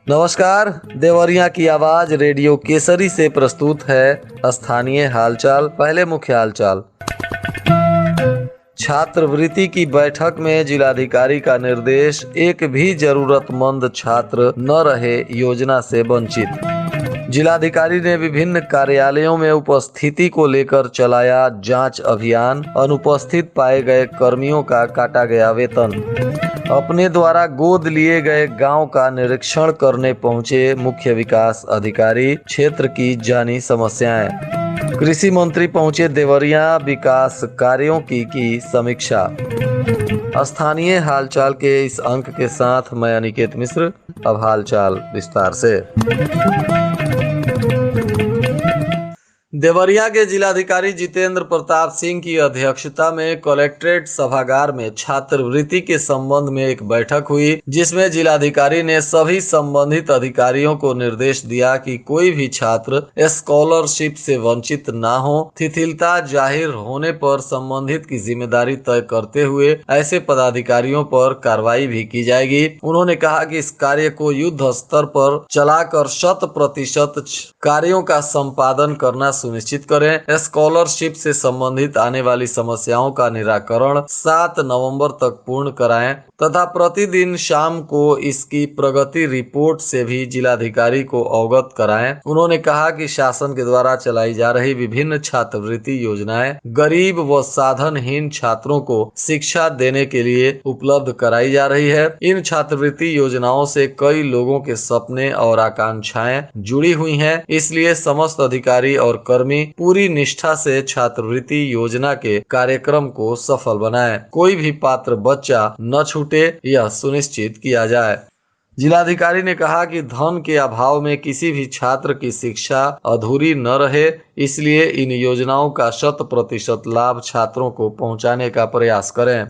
नमस्कार। देवरिया की आवाज रेडियो केसरी से प्रस्तुत है स्थानीय हालचाल। पहले मुख्य हालचाल। छात्रवृत्ति की बैठक में जिलाधिकारी का निर्देश, एक भी जरूरतमंद छात्र न रहे योजना से वंचित। जिलाधिकारी ने विभिन्न कार्यालयों में उपस्थिति को लेकर चलाया जांच अभियान। अनुपस्थित पाए गए कर्मियों का काटा गया वेतन। अपने द्वारा गोद लिए गए गांव का निरीक्षण करने पहुंचे मुख्य विकास अधिकारी। क्षेत्र की जानी समस्याएं। कृषि मंत्री पहुंचे देवरिया, विकास कार्यों की समीक्षा। स्थानीय हालचाल के इस अंक के साथ मैं अनिकेत मिश्र। अब हालचाल विस्तार से। देवरिया के जिलाधिकारी जितेंद्र प्रताप सिंह की अध्यक्षता में कलेक्ट्रेट सभागार में छात्रवृत्ति के संबंध में एक बैठक हुई, जिसमें जिलाधिकारी ने सभी संबंधित अधिकारियों को निर्देश दिया कि कोई भी छात्र स्कॉलरशिप से वंचित ना हो। शिथिलता जाहिर होने पर संबंधित की जिम्मेदारी तय करते हुए ऐसे पदाधिकारियों पर कार्रवाई भी की जाएगी। उन्होंने कहा कि इस कार्य को युद्ध स्तर पर चलाकर 100% कार्यों का संपादन करना सुनिश्चित करें। स्कॉलरशिप से संबंधित आने वाली समस्याओं का निराकरण 7 नवंबर तक पूर्ण कराएं तथा प्रतिदिन शाम को इसकी प्रगति रिपोर्ट से भी जिलाधिकारी को अवगत कराएं। उन्होंने कहा कि शासन के द्वारा चलाई जा रही विभिन्न छात्रवृत्ति योजनाएं गरीब व साधनहीन छात्रों को शिक्षा देने के लिए उपलब्ध कराई जा रही है। इन छात्रवृत्ति योजनाओं से कई लोगों के सपने और आकांक्षाएं जुड़ी हुई हैं, इसलिए समस्त अधिकारी और कर्मी पूरी निष्ठा से छात्रवृत्ति योजना के कार्यक्रम को सफल बनाएं। कोई भी पात्र बच्चा न छूटे, यह सुनिश्चित किया जाए। जिलाधिकारी ने कहा कि धन के अभाव में किसी भी छात्र की शिक्षा अधूरी न रहे, इसलिए इन योजनाओं का 100% लाभ छात्रों को पहुंचाने का प्रयास करें।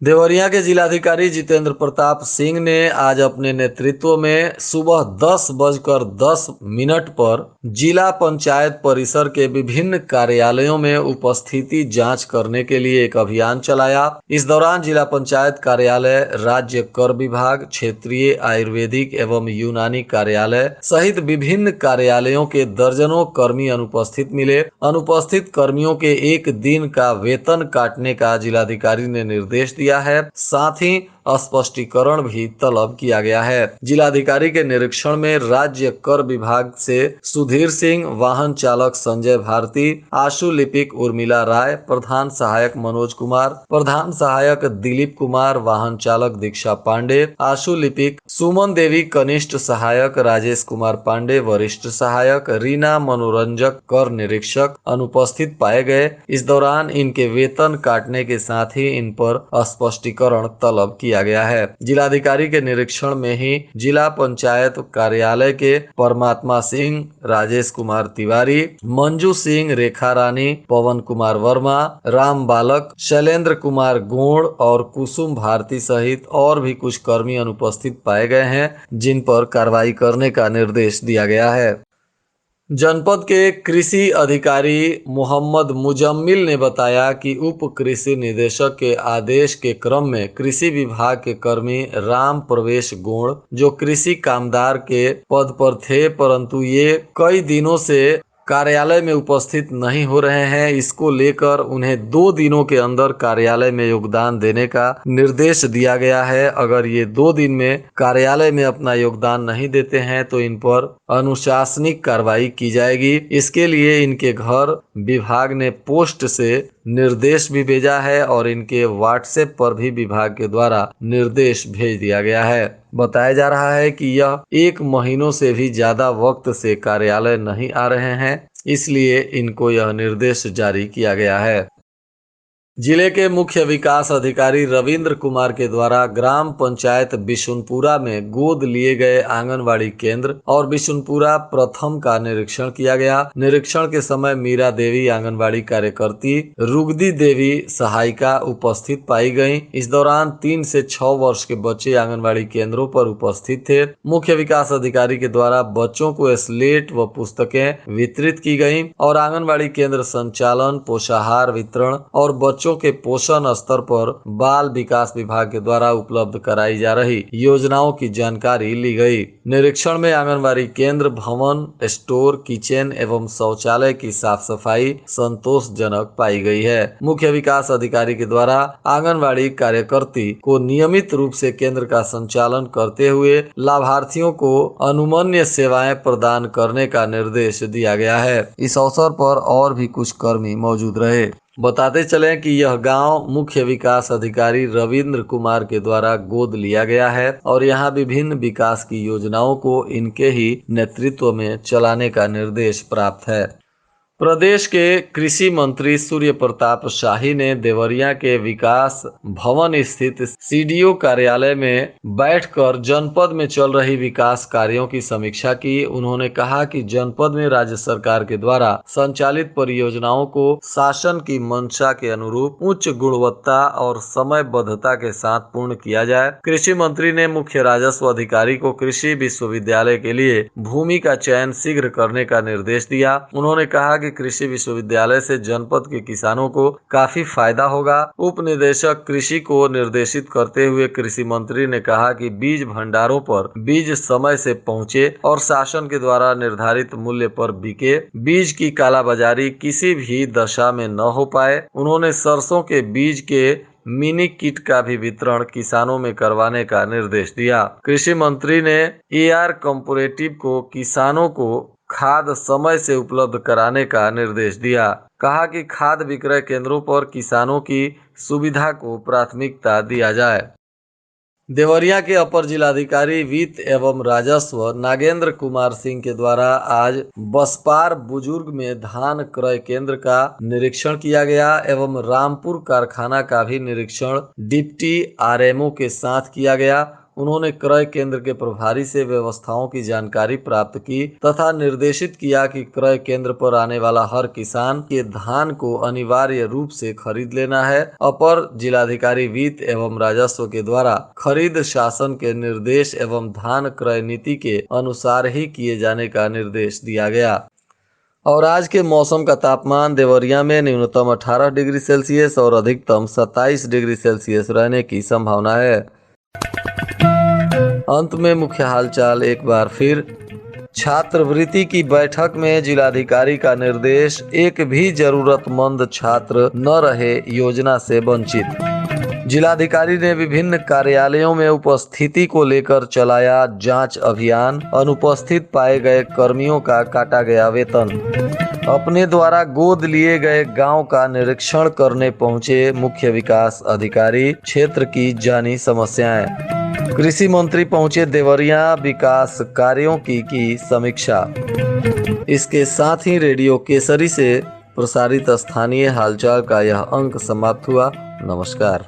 देवरिया के जिलाधिकारी जितेंद्र प्रताप सिंह ने आज अपने नेतृत्व में सुबह 10:10 पर जिला पंचायत परिसर के विभिन्न कार्यालयों में उपस्थिति जांच करने के लिए एक अभियान चलाया। इस दौरान जिला पंचायत कार्यालय, राज्य कर विभाग, क्षेत्रीय आयुर्वेदिक एवं यूनानी कार्यालय सहित विभिन्न कार्यालयों के दर्जनों कर्मी अनुपस्थित मिले। अनुपस्थित कर्मियों के एक दिन का वेतन काटने का जिलाधिकारी ने निर्देश दिया है। साथ ही स्पष्टीकरण भी तलब किया गया है। जिलाधिकारी के निरीक्षण में राज्य कर विभाग से सुधीर सिंह, वाहन चालक संजय भारती, आशु लिपिक उर्मिला राय, प्रधान सहायक मनोज कुमार, प्रधान सहायक दिलीप कुमार, वाहन चालक दीक्षा पांडे, आशु लिपिक सुमन देवी, कनिष्ठ सहायक राजेश कुमार पांडे, वरिष्ठ सहायक रीना, मनोरंजक कर निरीक्षक अनुपस्थित पाए गए। इस दौरान इनके वेतन काटने के साथ ही इन पर स्पष्टीकरण तलब किया गया है। जिलाधिकारी के निरीक्षण में ही जिला पंचायत कार्यालय के परमात्मा सिंह, राजेश कुमार तिवारी, मंजू सिंह, रेखा रानी, पवन कुमार वर्मा, राम बालक, शैलेंद्र कुमार गोड़ और कुसुम भारती सहित और भी कुछ कर्मी अनुपस्थित पाए गए हैं, जिन पर कार्रवाई करने का निर्देश दिया गया है। जनपद के कृषि अधिकारी मोहम्मद मुजम्मिल ने बताया कि उप कृषि निदेशक के आदेश के क्रम में कृषि विभाग के कर्मी राम प्रवेश गोड़, जो कृषि कामदार के पद पर थे परंतु ये कई दिनों से कार्यालय में उपस्थित नहीं हो रहे हैं, इसको लेकर उन्हें 2 दिनों के अंदर कार्यालय में योगदान देने का निर्देश दिया गया है। अगर ये 2 दिन में कार्यालय में अपना योगदान नहीं देते हैं तो इन पर अनुशासनिक कार्रवाई की जाएगी। इसके लिए इनके घर विभाग ने पोस्ट से निर्देश भी भेजा है और इनके व्हाट्सएप पर भी विभाग के द्वारा निर्देश भेज दिया गया है। बताया जा रहा है कि यह 1 महीनों से भी ज्यादा वक्त से कार्यालय नहीं आ रहे हैं, इसलिए इनको यह निर्देश जारी किया गया है। जिले के मुख्य विकास अधिकारी रविंद्र कुमार के द्वारा ग्राम पंचायत बिशुनपुरा में गोद लिए गए आंगनवाड़ी केंद्र और बिशुनपुरा प्रथम का निरीक्षण किया गया। निरीक्षण के समय मीरा देवी आंगनवाड़ी कार्यकर्ती, रुगदी देवी सहायिका उपस्थित पाई गयी। इस दौरान 3 से 6 वर्ष के बच्चे आंगनवाड़ी केंद्रों पर उपस्थित थे। मुख्य विकास अधिकारी के द्वारा बच्चों को स्लेट व पुस्तकें वितरित की गयी और आंगनवाड़ी केंद्र संचालन, पोषाहार वितरण और बच्चों बच्चों के पोषण स्तर पर बाल विकास विभाग के द्वारा उपलब्ध कराई जा रही योजनाओं की जानकारी ली गई। निरीक्षण में आंगनबाड़ी केंद्र, भवन, स्टोर, किचन एवं शौचालय की साफ सफाई संतोषजनक पाई गई है। मुख्य विकास अधिकारी के द्वारा आंगनबाड़ी कार्यकर्ती को नियमित रूप से केंद्र का संचालन करते हुए लाभार्थियों को अनुमन्य सेवाएं प्रदान करने का निर्देश दिया गया है। इस अवसर पर और भी कुछ कर्मी मौजूद रहे। बताते चलें कि यह गांव मुख्य विकास अधिकारी रविंद्र कुमार के द्वारा गोद लिया गया है और यहां विभिन्न विकास की योजनाओं को इनके ही नेतृत्व में चलाने का निर्देश प्राप्त है। प्रदेश के कृषि मंत्री सूर्य प्रताप शाही ने देवरिया के विकास भवन स्थित सीडीओ कार्यालय में बैठकर जनपद में चल रही विकास कार्यों की समीक्षा की। उन्होंने कहा कि जनपद में राज्य सरकार के द्वारा संचालित परियोजनाओं को शासन की मंशा के अनुरूप उच्च गुणवत्ता और समयबद्धता के साथ पूर्ण किया जाए। कृषि मंत्री ने मुख्य राजस्व अधिकारी को कृषि विश्वविद्यालय के लिए भूमि का चयन शीघ्र करने का निर्देश दिया। उन्होंने कहा कि कृषि विश्वविद्यालय से जनपद के किसानों को काफी फायदा होगा। उप निदेशक कृषि को निर्देशित करते हुए कृषि मंत्री ने कहा कि बीज भंडारों पर बीज समय से पहुंचे और शासन के द्वारा निर्धारित मूल्य पर बिके। बीज की कालाबाजारी किसी भी दशा में न हो पाए। उन्होंने सरसों के बीज के मिनी किट का भी वितरण किसानों में करवाने का निर्देश दिया। कृषि मंत्री ने एआर कॉर्पोरेटिव को किसानों को खाद समय से उपलब्ध कराने का निर्देश दिया। कहा कि खाद विक्रय केंद्रों पर किसानों की सुविधा को प्राथमिकता दिया जाए। देवरिया के अपर जिलाधिकारी वित्त एवं राजस्व नागेंद्र कुमार सिंह के द्वारा आज बसपार बुजुर्ग में धान क्रय केंद्र का निरीक्षण किया गया एवं रामपुर कारखाना का भी निरीक्षण डिप्टी आरएमओ के साथ किया गया। उन्होंने क्रय केंद्र के प्रभारी से व्यवस्थाओं की जानकारी प्राप्त की तथा निर्देशित किया कि क्रय केंद्र पर आने वाला हर किसान के धान को अनिवार्य रूप से खरीद लेना है। अपर जिलाधिकारी वित्त एवं राजस्व के द्वारा खरीद शासन के निर्देश एवं धान क्रय नीति के अनुसार ही किए जाने का निर्देश दिया गया। और आज के मौसम का तापमान देवरिया में न्यूनतम 18 डिग्री सेल्सियस और अधिकतम 27 डिग्री सेल्सियस रहने की संभावना है। अंत में मुख्य हालचाल एक बार फिर। छात्रवृत्ति की बैठक में जिलाधिकारी का निर्देश, एक भी जरूरतमंद छात्र न रहे योजना से वंचित। जिलाधिकारी ने विभिन्न कार्यालयों में उपस्थिति को लेकर चलाया जांच अभियान। अनुपस्थित पाए गए कर्मियों का काटा गया वेतन। अपने द्वारा गोद लिए गए गांव का निरीक्षण करने पहुंचे मुख्य विकास अधिकारी, क्षेत्र की जानी समस्याएं। कृषि मंत्री पहुंचे देवरिया, विकास कार्यों की समीक्षा। इसके साथ ही रेडियो केसरी से प्रसारित स्थानीय हालचाल का यह अंक समाप्त हुआ। नमस्कार।